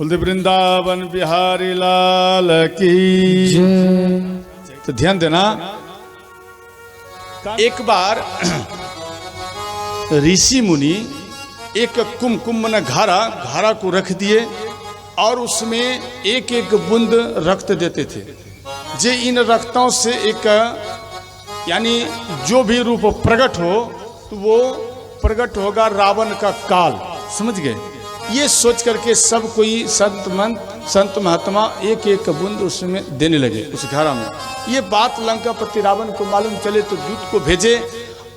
बोलते वृंदावन बिहारी लाल की। तो ध्यान देना, एक बार ऋषि मुनि एक कुमकुम मन घारा को रख दिए और उसमें एक एक बूंद रक्त देते थे। जे इन रक्तों से एक यानी जो भी रूप प्रकट हो तो वो प्रकट होगा रावण का काल। समझ गए? ये सोच करके सब कोई संत महात्मा एक एक बूंद उसमें देने लगे उस घड़ा में। ये बात लंकापति रावण को मालूम चले तो दूत को भेजे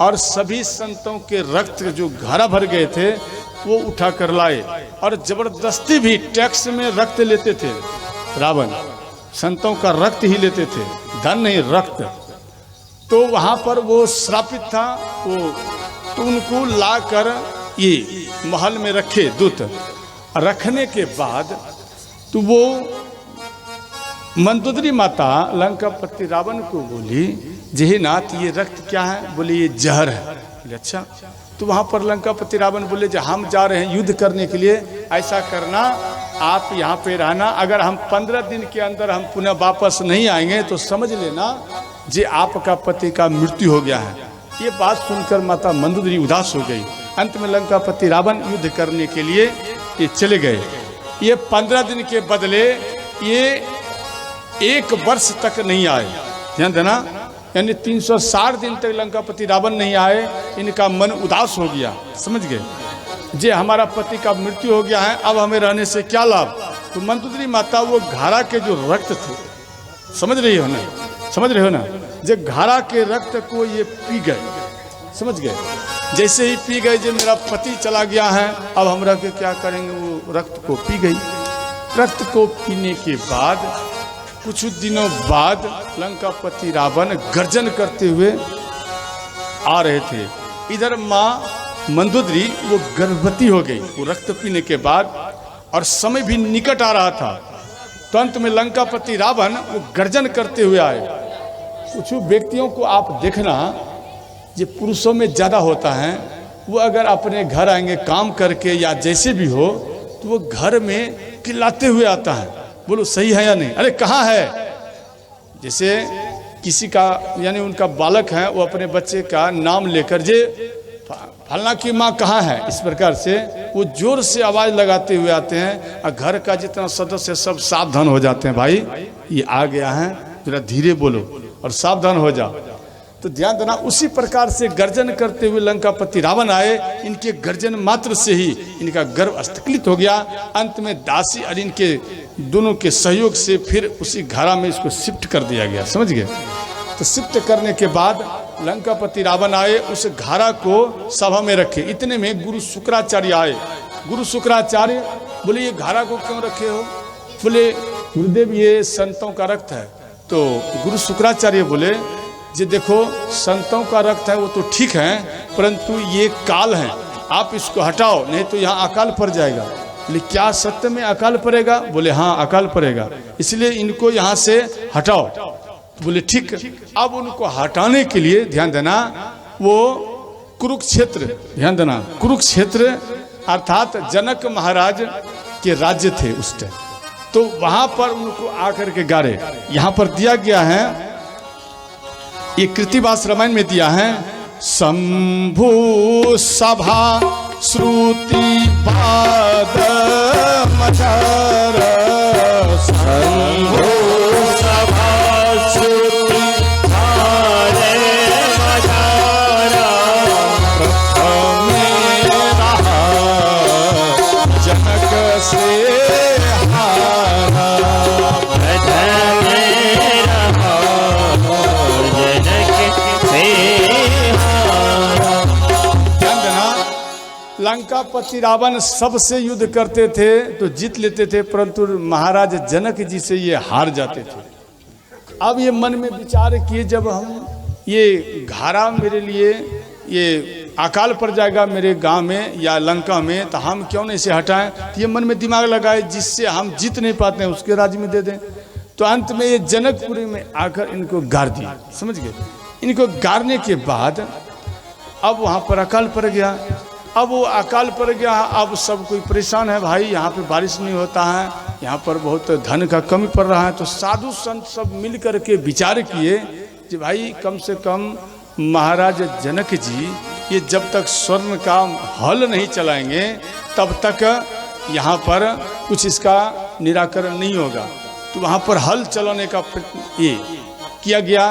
और सभी संतों के रक्त जो घड़ा भर गए थे वो उठा कर लाए और जबरदस्ती भी टैक्स में रक्त लेते थे। रावण संतों का रक्त ही लेते थे, धन नहीं रक्त। तो वहां पर वो श्रापित था, वो तो उनको ला कर ये महल में रखे दूत। रखने के बाद तो वो मंदोदरी माता लंकापति रावण को बोली, जय नाथ ये रक्त क्या है? बोले ये जहर है। बोले अच्छा। तो वहां पर लंकापति रावण बोले जो हम जा रहे हैं युद्ध करने के लिए, ऐसा करना आप यहाँ पे रहना, अगर हम 15 दिन के अंदर हम पुनः वापस नहीं आएंगे तो समझ लेना जे आपका पति का मृत्यु हो गया है। ये बात सुनकर माता मंदोदरी उदास हो गई। अंत में लंकापति रावण युद्ध करने के लिए ये चले गए। ये 15 दिन के बदले ये 1 वर्ष तक नहीं आए। ध्यान देना, यानी 360 दिन तक लंकापति रावण नहीं आए। इनका मन उदास हो गया। समझ गए? जे हमारा पति का मृत्यु हो गया है, अब हमें रहने से क्या लाभ? तो मंदोदरी माता वो घारा के जो रक्त थे, समझ रही हो ना, समझ रहे हो ना, जो घारा के रक्त को ये पी गए। समझ गए? जैसे ही पी गए, जो मेरा पति चला गया है अब हम रह के क्या करेंगे, वो रक्त को पी गई। रक्त को पीने के बाद कुछ दिनों बाद लंकापति रावण गर्जन करते हुए आ रहे थे। इधर माँ मंदोदरी वो गर्भवती हो गई वो रक्त पीने के बाद, और समय भी निकट आ रहा था। तो अंत में लंकापति रावण वो गर्जन करते हुए आए। कुछ व्यक्तियों को आप देखना, जो पुरुषों में ज़्यादा होता है, वो अगर अपने घर आएंगे काम करके या जैसे भी हो तो वो घर में चिल्लाते हुए आता है। बोलो सही है या नहीं? अरे कहाँ है? जैसे किसी का यानी उनका बालक है, वो अपने बच्चे का नाम लेकर जे फलना की माँ कहाँ है, इस प्रकार से वो जोर से आवाज़ लगाते हुए आते हैं और घर का जितना सदस्य सब सावधान हो जाते हैं। भाई ये आ गया है, जरा धीरे बोलो और सावधान हो जाओ। तो ध्यान देना, उसी प्रकार से गर्जन करते हुए लंकापति रावण आए। इनके गर्जन मात्र से ही इनका गर्भ स्थगित हो गया। अंत में दासी और इनके दोनों के सहयोग से फिर उसी घड़ा में इसको शिफ्ट कर दिया गया। समझ गए? तो शिफ्ट करने के बाद लंकापति रावण आए, उस घड़ा को सभा में रखे। इतने में गुरु शुक्राचार्य आए। गुरु शुक्राचार्य बोले ये घड़ा को क्यों रखे हो? बोले गुरुदेव ये संतों का रक्त है। तो गुरु शुक्राचार्य बोले जी देखो संतों का रक्त है वो तो ठीक है, परंतु ये काल है, आप इसको हटाओ नहीं तो यहाँ अकाल पड़ जाएगा। बोले क्या सत्य में अकाल पड़ेगा? बोले हाँ अकाल पड़ेगा, इसलिए इनको यहाँ से हटाओ। बोले ठीक। अब उनको हटाने के लिए ध्यान देना, वो कुरुक्षेत्र, ध्यान देना कुरुक्षेत्र अर्थात जनक महाराज के राज्य थे उस टाइम। तो वहां पर उनको आकर के गारे यहाँ पर दिया गया है, ये कृतिवास रामायण में दिया है। शंभु सभा श्रुति पाद मधर, शंभु सभा श्रुति पाद मधर, प्रथम रहा जनक से हारा, प्रथम रहा लंकापति रावण सबसे युद्ध करते थे तो जीत लेते थे, परंतु महाराज जनक जी से ये हार जाते थे। अब ये मन में विचार किए, जब हम ये घारा मेरे लिए ये अकाल पड़ जाएगा मेरे गांव में या लंका में, तो हम क्यों नहीं इसे हटाएं? तो ये मन में दिमाग लगाए जिससे हम जीत नहीं पाते हैं उसके राज्य में दे दें। तो अंत में ये जनकपुरी में आकर इनको गाड़ दिया। समझ गए? इनको गाड़ने के बाद अब वहाँ पर अकाल पड़ गया। अब वो अकाल पड़ गया, अब सब कोई परेशान है, भाई यहाँ पे बारिश नहीं होता है, यहाँ पर बहुत धन का कमी पड़ रहा है। तो साधु संत सब मिल कर के विचार किए कि भाई कम से कम महाराज जनक जी ये जब तक स्वर्ण का हल नहीं चलाएंगे तब तक यहाँ पर कुछ इसका निराकरण नहीं होगा। तो वहाँ पर हल चलाने का ये किया गया,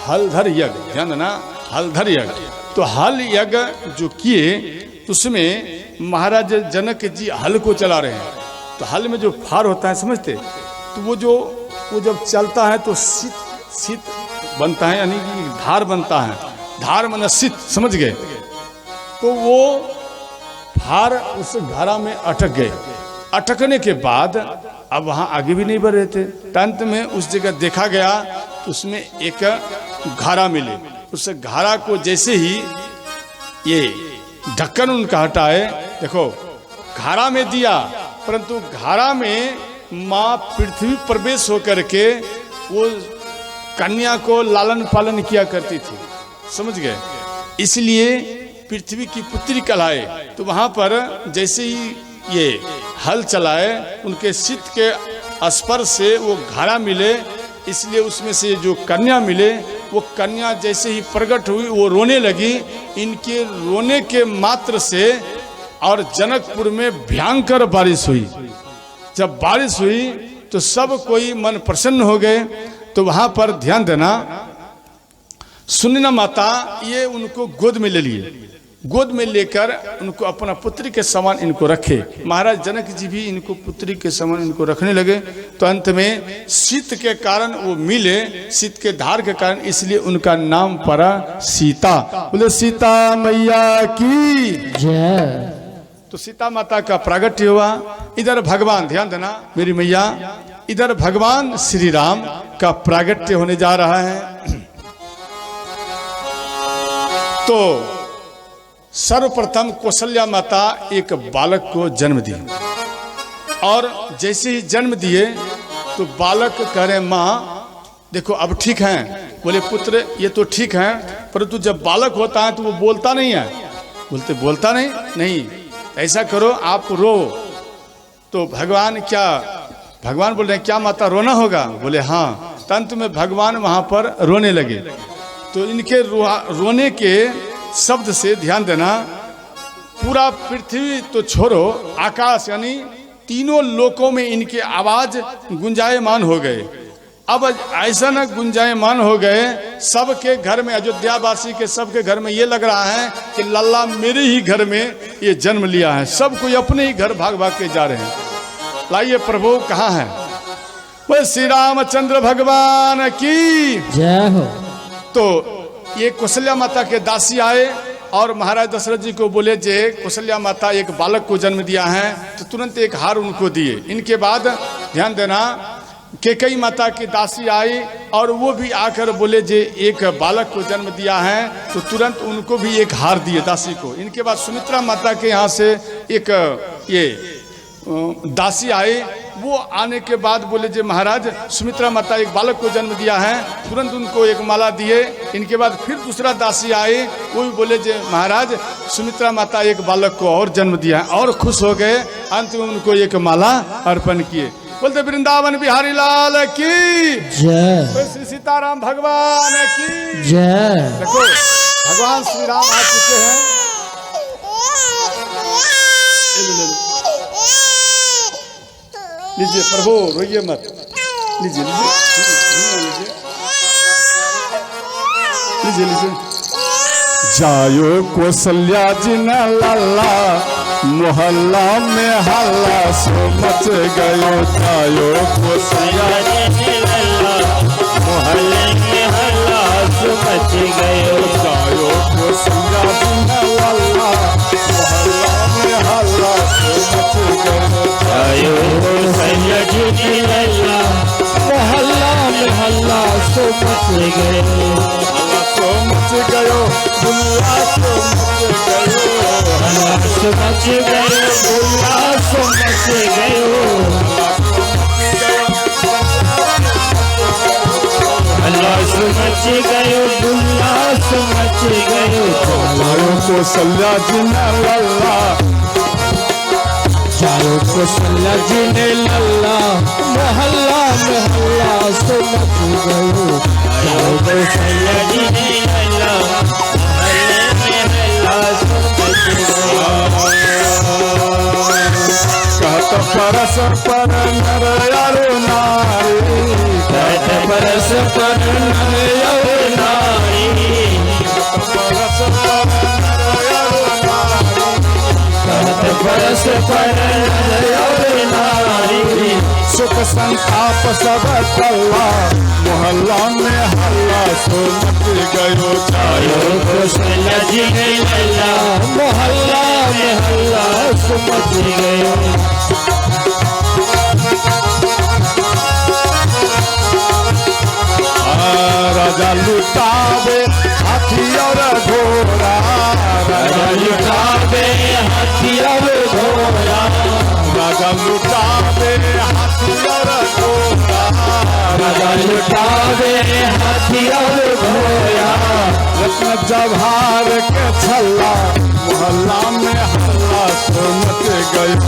हलधर यज्ञ, ध्यान देना, हलधर यज्ञ। तो हल यज्ञ जो किए उसमें महाराज जनक जी हल को चला रहे हैं। तो हल में जो फार होता है समझते, तो वो जब चलता है तो शीत बनता है, यानी कि धार बनता है, धार माने शीत, समझ गए। तो वो फार उस घड़ा में अटक गए। अटकने के बाद अब वहाँ आगे भी नहीं बढ़ रहे थे। अंत में उस जगह देखा गया तो उसमें एक घड़ा मिले। उस घड़ा को जैसे ही ये ढक्कन उनका हटाए, देखो घड़ा में दिया, परंतु घड़ा में माँ पृथ्वी प्रवेश होकर के वो कन्या को लालन पालन किया करती थी, समझ गए। इसलिए पृथ्वी की पुत्री कहलाए। तो वहाँ पर जैसे ही ये हल चलाए उनके शीत के स्पर्श से वो घड़ा मिले, इसलिए उसमें से जो कन्या मिले वो कन्या जैसे ही प्रकट हुई वो रोने लगी। इनके रोने के मात्र से और जनकपुर में भयंकर बारिश हुई। जब बारिश हुई तो सब कोई मन प्रसन्न हो गए। तो वहाँ पर ध्यान देना, सुनना माता ये उनको गोद में ले लिए, गोद में लेकर उनको अपना पुत्री के समान इनको रखे। महाराज जनक जी भी इनको पुत्री के समान इनको रखने लगे। तो अंत में शीत के कारण वो मिले, शीत के धार के कारण, इसलिए उनका नाम पड़ा सीता। बोले सीता मैया की जय। तो सीता माता का प्रागट्य हुआ। इधर भगवान, ध्यान देना मेरी मैया, इधर भगवान श्री राम का प्रागट्य होने जा रहा है। तो सर्वप्रथम कौशल्या माता एक बालक को जन्म दी, और जैसे ही जन्म दिए तो बालक कह रहे माँ देखो अब ठीक है। बोले पुत्र ये तो ठीक है, परंतु जब बालक होता है तो वो बोलता नहीं है। बोलता नहीं, ऐसा करो आप रो। तो भगवान बोल रहे हैं क्या माता रोना होगा? बोले हाँ। अंत में भगवान वहाँ पर रोने लगे। तो इनके रोने के शब्द से ध्यान देना, पूरा पृथ्वी तो छोड़ो, आकाश यानी तीनों लोकों में इनके आवाज गुंजायमान हो गए। अब ऐसा न गुंजायमान हो गए, सबके घर में, अयोध्या वासी के सबके घर में ये लग रहा है कि लल्ला मेरे ही घर में ये जन्म लिया है। सब कोई अपने ही घर भाग भाग के जा रहे हैं। लाइए प्रभु कहाँ है? वह श्री रामचंद्र भगवान की जय हो। तो ये कौशल्या माता के दासी आए और महाराज दशरथ जी को बोले जे कौशल्या माता एक बालक को जन्म दिया है, तो तुरंत एक हार उनको दिए। इनके बाद ध्यान देना, कैकेयी माता की दासी आई और वो भी आकर बोले जे एक बालक को जन्म दिया है, तो तुरंत उनको भी एक हार दिए दासी को। इनके बाद सुमित्रा माता के यहाँ से एक ये दासी आए, वो आने के बाद बोले जे महाराज सुमित्रा माता एक बालक को जन्म दिया है, तुरंत उनको एक माला दिए। इनके बाद फिर दूसरा दासी आए, वो भी बोले जे महाराज सुमित्रा माता एक बालक को और जन्म दिया है, और खुश हो गए। अंत में उनको एक माला अर्पण किए। बोलते वृंदावन बिहारी लाल की जय, श्री सीताराम भगवान की जय। देखो भगवान श्री राम आ चुके हैं। लीजिए प्रभु, रोइए मत, लीजिए जायो कौशल्या जी न लाला, मोहल्ला में हल्ला सो मच गयो। जायो कौशल्या जी न लाला, मोहल्ले में हल्ला सो मच गयो। जायो कौशल्या जी न लाला, मोहल्ला में हल्ला सो मच गयो। जायो कौशल्या जी न लाला, मोहल्ला में हल्ला सो मच गयो। सो मच गयो, दुल्ला सो मच गयो। सो मच गयो, दुल्ला सो मच गयो। अल्लाह सो मच गयो, दुल्ला सो मच गयो। जायो कौशल्या जी ने लल्ला, जायो कौशल्या जी ने लल्ला, मोहल्ला मोहल्ला से मच गयो। जायो कौशल्या जी ने लल्ला, मोहल्ला मोहल्ला से मच गयो। कहत परस पर नर अरु नारी, कहत परस पर नर अरु नारी, परस पर नर अरु नारी, कहत परस पर नर अरु नारी। सुख संताप सब टल्ला, मोहल्ला में हल्ला सो मच गयो। जायो कौशल्या जी ने लल्ला, मोहल्ला मोहल्ला से मच गयो। राजा लुटावे हाथी और घोड़ा, राजा लुटावे हाथी और घोड़ा, राजा लुटावे हाथी और घोड़ा, राजा लुटावे हाथी और घोड़ा। रत्न जवाहर के छल्ला, मोहल्ला में हल्ला सो मच गयो।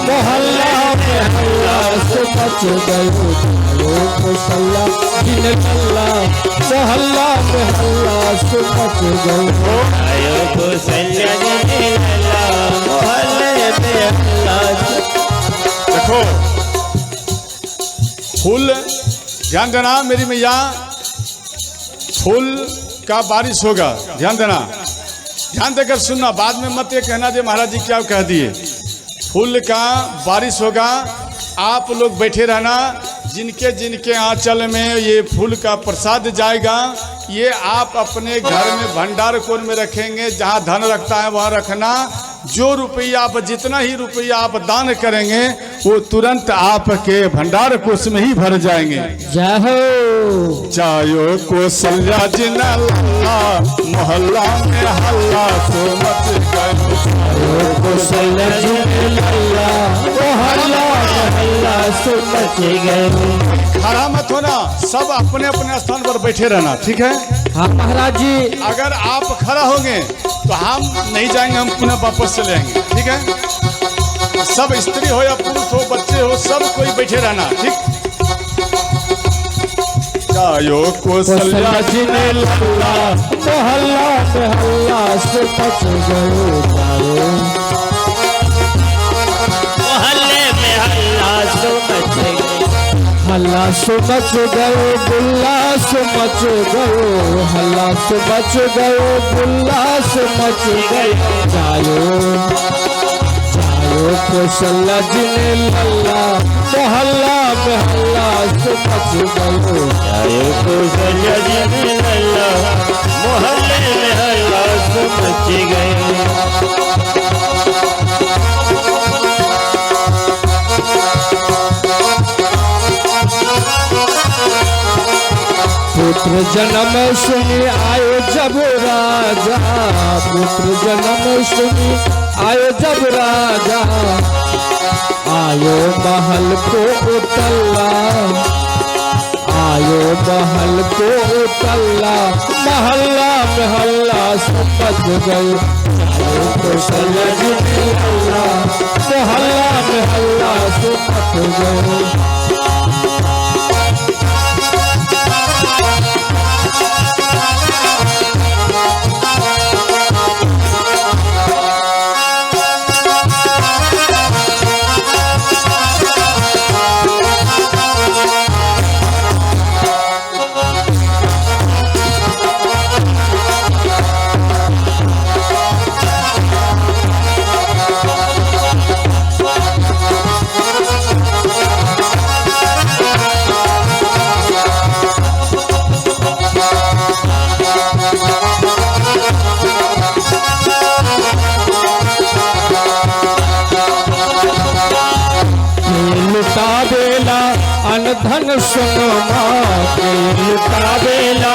मोहल्ला में हल्ला से मच गयो। जायो कौशल्या जी ने लल्ला, मोहल्ला में हल्ला से मच गयो। जायो कौशल्या जी ने लल्ला, मोहल्ले में हल्ला से। देखो फूल, ध्यान देना मेरी मैया, फूल का बारिश होगा, ध्यान देना, ध्यान देकर सुनना, बाद में मत ये कहना जे महाराज जी क्या कह दिए। फूल का बारिश होगा, आप लोग बैठे रहना, जिनके जिनके आंचल में ये फूल का प्रसाद जाएगा, ये आप अपने घर में भंडार कोण में रखेंगे, जहाँ धन रखता है वहाँ रखना। जो रुपया आप, जितना ही रुपया आप दान करेंगे वो तुरंत आपके भंडार कोष में ही भर जाएंगे। जायो कौशल्या जी ने लल्ला, मोहल्ला में हल्ला सो मच गयो। जायो कौशल्या जी ने लल्ला, मोहल्ला मोहल्ला से मच गयो। खड़ा मत होना, सब अपने अपने स्थान पर बैठे रहना, ठीक है? हाँ महाराज जी। अगर आप खड़ा होंगे तो हम नहीं जाएंगे, हम पुनः वापस चले आएंगे, ठीक है? सब स्त्री हो या पुरुष हो, बच्चे हो, सब कोई बैठे रहना, ठीक? जायो कौशल्या जी ने लल्ला, मोहल्ला में हल्ला से मच गयो। जायो मोहल्ले में हल्ला से मच गयो। हल्ला से मच गयो, बुल्ला से मच गयो, हल्ला से मच गयो, बुल्ला से मच गयो। जायो जायो कौशल्या जी ने लल्ला, मोहल्ला में हल्ला से मच गयो। जायो कौशल्या जी ने लल्ला, मोहल्ले में हल्ला से मच गयो। पुत्र जन्म सुनी आयो जब राजा, पुत्र जन्म सुनी आयो जब राजा, आयो महल को उतल्ला, आयो महल को उतल्ला, महल्ला में हल्ला से मच गयो। जायो कौशल्या जी ने लल्ला, मोहल्ला में हल्ला से मच गयो। धन सोनमा के लुटावेला,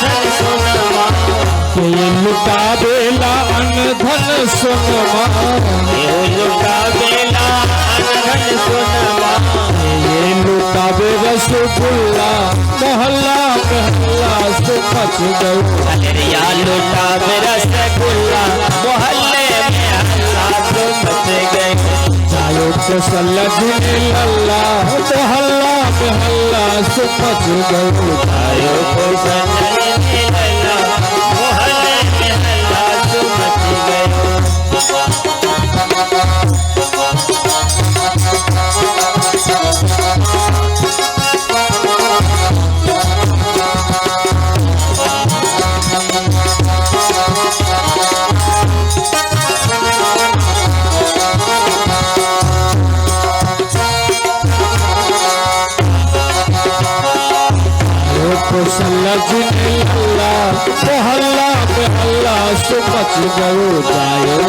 धन सोनमा के लुटावेला, धन सोनमा के लुटावेला, धन सोनमा ये लुटावे रसगुल्ला, मोहल्ला मोहल्ला सो मच गयो कलरिया लूटा रसगुल्ला मोहल्ले में हल्ला सो मच गए जायो कौशल दिन लल्ला मोहल्ला में हल्ला सो मच गयो आयो कौशल लल्ला मोहल्ले में हल्ला सो मच गए कौशल दिन लल्ला मोहल्ला में हल्ला सो मच गयो जायो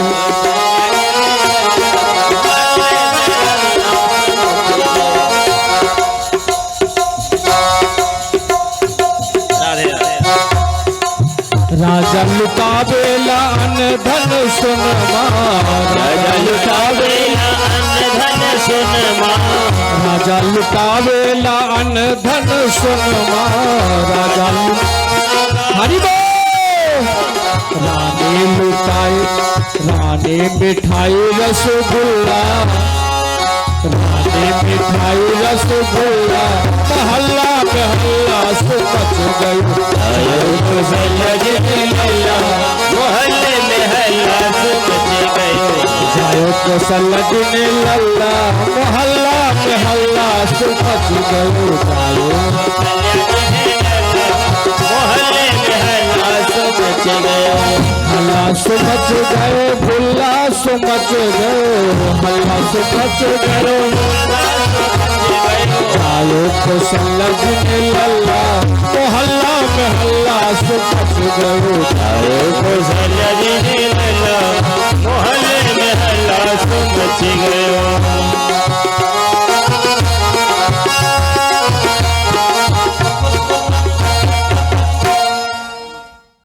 राधे राधे राजा लुटावेला अन्न धन सुन राजा लुटावेला अन्न धन सुन राजा लुटावेला अन्न धन सुन राजा हरि बोल रानी लुटाए रानी मिठाई रसगुल्ला रानी मिठाई रसगुल्ला महल्ला में हल्ला सो मच गई आयो कौशल लल्ला मोहल्ले में हल्ला सो मच गए जायो कौशल दिन लल्ला मोहल्ला में हल्ला सो मच गयो जायो मोहल्ले में हल्ला सो मच गए हल्ला सो मच गयो भुल्ला सो मच गयो हल्ला सो मच गयो जायो कौशल दिन लल्ला मोहल्ला में हल्ला सो मच गयो आयो कौशल